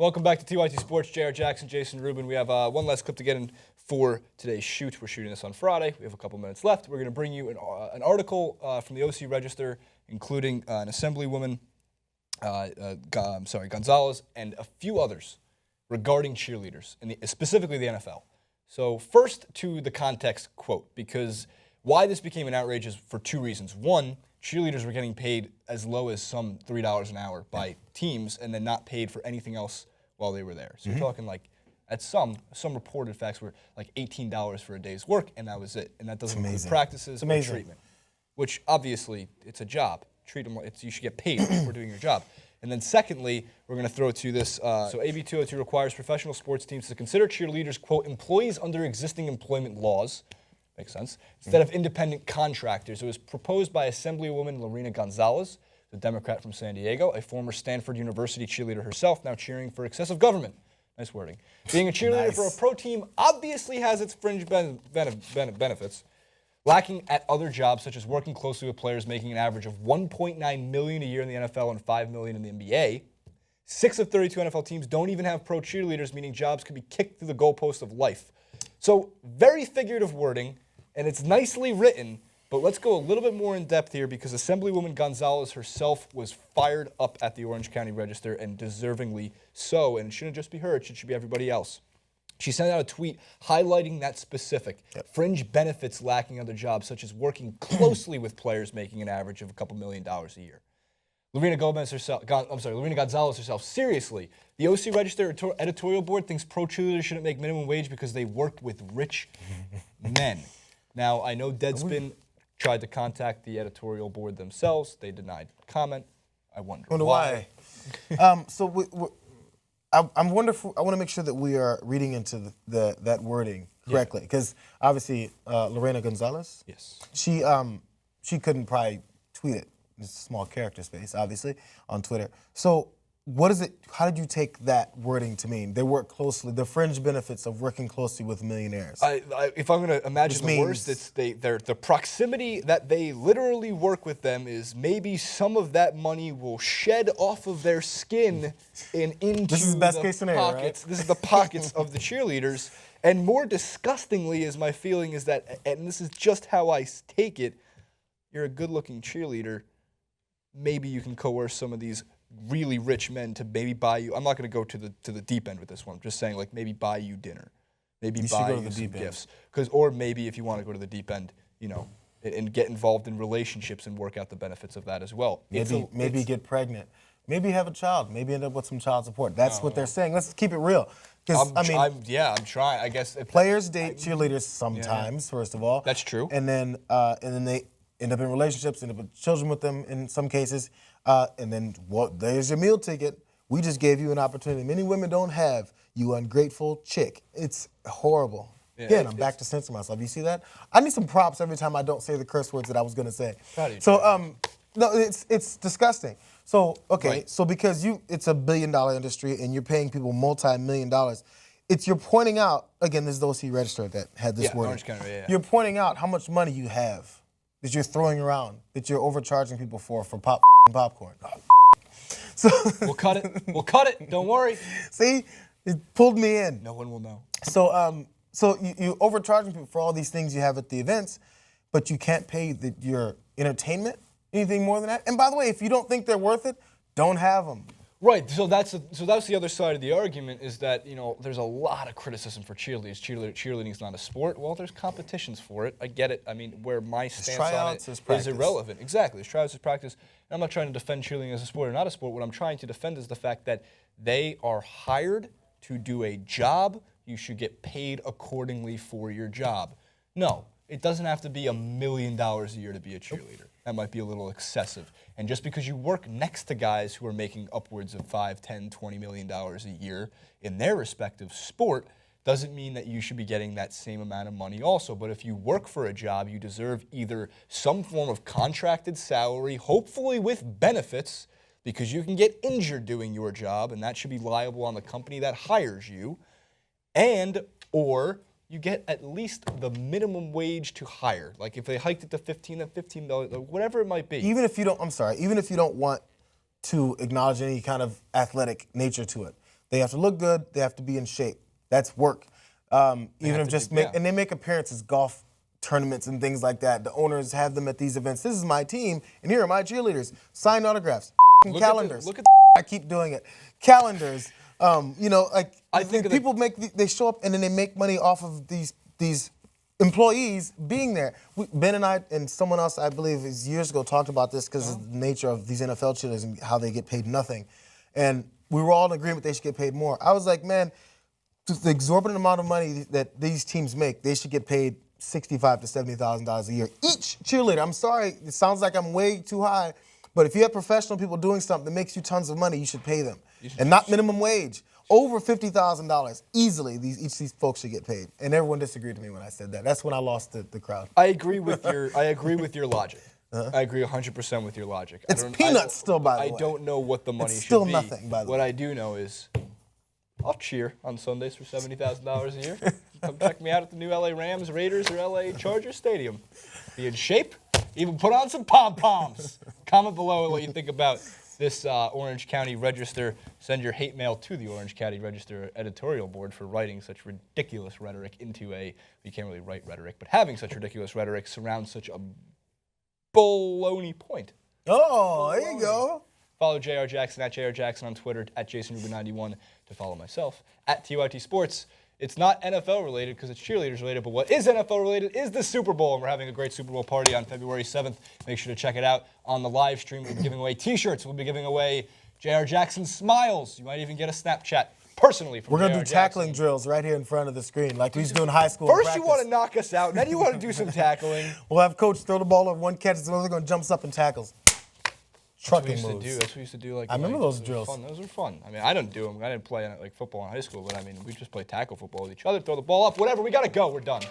Welcome back to TYT Sports. J.R. Jackson, Jason Rubin. We have one last clip to get in for today's shoot. We're shooting this on Friday. We have a couple minutes left. We're going to bring you an article from the OC Register, including an Assemblywoman, Gonzalez, and a few others regarding cheerleaders, specifically the NFL. So first to the context quote, because why this became an outrage is for two reasons. One, cheerleaders were getting paid as low as some $3 an hour by teams and then not paid for anything else while they were there. So you're talking like, at some reported facts were like $18 for a day's work, and that was it. And that doesn't include practices or treatment, which obviously it's a job. Treat them like you should get paid for doing your job. And then secondly, we're going to throw to this. So AB 202 requires professional sports teams to consider cheerleaders, quote, employees under existing employment laws. Makes sense. Instead of independent contractors. It was proposed by Assemblywoman Lorena Gonzalez, the Democrat from San Diego, a former Stanford University cheerleader herself, now cheering for excessive government. Nice wording. Being a cheerleader for a pro team obviously has its fringe benefits, lacking at other jobs such as working closely with players making an average of $1.9 million a year in the NFL and $5 million in the NBA. 6 of 32 NFL teams don't even have pro cheerleaders, meaning jobs could be kicked through the goalpost of life. So very figurative wording, and it's nicely written, but let's go a little bit more in depth here because Assemblywoman Gonzalez herself was fired up at the Orange County Register, and deservingly so, and it shouldn't just be her, it should be everybody else. She sent out a tweet highlighting that specific fringe benefits lacking other jobs, such as working closely with players making an average of a couple $1 million a year. Lorena Gonzalez herself, seriously, the OC Register editorial board thinks pro cheerleaders shouldn't make minimum wage because they worked with rich men. Now, I know Deadspin tried to contact the editorial board themselves. They denied comment. I wonder why. I'm wonderful. I want to make sure that we are reading into that wording correctly, because obviously Lorena Gonzalez, she couldn't probably tweet it. It's a small character space, obviously, on Twitter. So what is it? How did you take that wording to mean? They work closely. The fringe benefits of working closely with millionaires. If I'm going to imagine the worst, it's the proximity that they literally work with them is maybe some of that money will shed off of their skin and into this is the best case scenario, pockets. Right? This is the pockets of the cheerleaders. And more disgustingly is my feeling is that, and this is just how I take it, you're a good-looking cheerleader. Maybe you can coerce some of these really rich men to maybe buy you. I'm not going to go to the deep end with this one. I'm just saying, like, maybe buy you dinner, maybe buy you some gifts, or maybe if you want to go to the deep end, you know, and get involved in relationships and work out the benefits of that as well. Maybe get pregnant, maybe have a child, maybe end up with some child support. That's what they're saying. Let's keep it real. I'm trying. I guess players date cheerleaders sometimes. First of all, that's true. And then they end up in relationships, end up with children with them in some cases, and then there's your meal ticket. We just gave you an opportunity many women don't have, you ungrateful chick. It's horrible. Yeah, again, I'm back to censor myself. You see that? I need some props every time I don't say the curse words that I was going to say. So, no, it's disgusting. So, okay, so because it's a $1 billion industry and you're paying people multi-million dollars, you're pointing out, again, this is the OC Register that had this word. Orange County, You're pointing out how much money you have that you're throwing around, that you're overcharging people for popcorn. So we'll cut it. We'll cut it. Don't worry. See, it pulled me in. No one will know. So, you're overcharging people for all these things you have at the events, but you can't pay your entertainment anything more than that. And by the way, if you don't think they're worth it, don't have them. Right. So that's the other side of the argument is that, you know, there's a lot of criticism for cheerleaders. Cheerleading is not a sport. Well, there's competitions for it. I get it. I mean, where my stance on it is irrelevant. Exactly. There's tryouts, there's practice. And I'm not trying to defend cheerleading as a sport or not a sport. What I'm trying to defend is the fact that they are hired to do a job. You should get paid accordingly for your job. No, it doesn't have to be $1 million a year to be a cheerleader. That might be a little excessive. And just because you work next to guys who are making upwards of $5, $10, $20 million a year in their respective sport doesn't mean that you should be getting that same amount of money also. But if you work for a job, you deserve either some form of contracted salary, hopefully with benefits, because you can get injured doing your job, and that should be liable on the company that hires you, or you get at least the minimum wage to hire. Like if they hiked it to $15, then $15, whatever it might be. Even if you don't want to acknowledge any kind of athletic nature to it, They have to look good. They have to be in shape. That's work. Even if just make, and they make appearances, golf tournaments and things like that. The owners have them at these events. This is my team, and here are my cheerleaders. Signed autographs, calendars. I keep doing it. Calendars. You know, like I think people they show up and then they make money off of these employees being there. Ben and I and someone else, I believe, years ago talked about this because of the nature of these NFL cheerleaders and how they get paid nothing. And we were all in agreement they should get paid more. I was like, man, the exorbitant amount of money that these teams make, they should get paid $65,000 to $70,000 a year. Each cheerleader, I'm sorry, it sounds like I'm way too high, but if you have professional people doing something that makes you tons of money, you should pay them. And not minimum wage. Over $50,000 easily, each of these folks should get paid. And everyone disagreed with me when I said that. That's when I lost the crowd. I agree with your logic. I agree 100% with your logic. It's peanuts still, by the way. I don't know what the money it's should still be. Nothing, by the way. What I do know is I'll cheer on Sundays for $70,000 a year. Come check me out at the new LA Rams, Raiders, or LA Chargers Stadium. Be in shape, even put on some pom-poms. Comment below what you think about this Orange County Register. Send your hate mail to the Orange County Register editorial board for writing such ridiculous rhetoric into you can't really write rhetoric, but having such ridiculous rhetoric surrounds such a baloney point. Oh, there you go. Follow JR Jackson at JR Jackson on Twitter, at JasonRubin91 to follow myself, at TYT Sports. It's not NFL related because it's cheerleaders related, but what is NFL related is the Super Bowl, and we're having a great Super Bowl party on February 7th. Make sure to check it out on the live stream. We'll be giving away T-shirts. We'll be giving away JR Jackson smiles. You might even get a Snapchat personally from We're going to JR do tackling Jackson. drills right here in front of the screen like we used to do in high school. First you want to knock us out, then you want to do some tackling. We'll have coach throw the ball over one catch, and the other going to jumps up and tackles. Trucking moves. That's what we used to do. Like I remember those drills. Those were fun. I mean, I didn't do them. I didn't play like football in high school, but I mean, we just played tackle football with each other, throw the ball up, whatever. We got to go. We're done.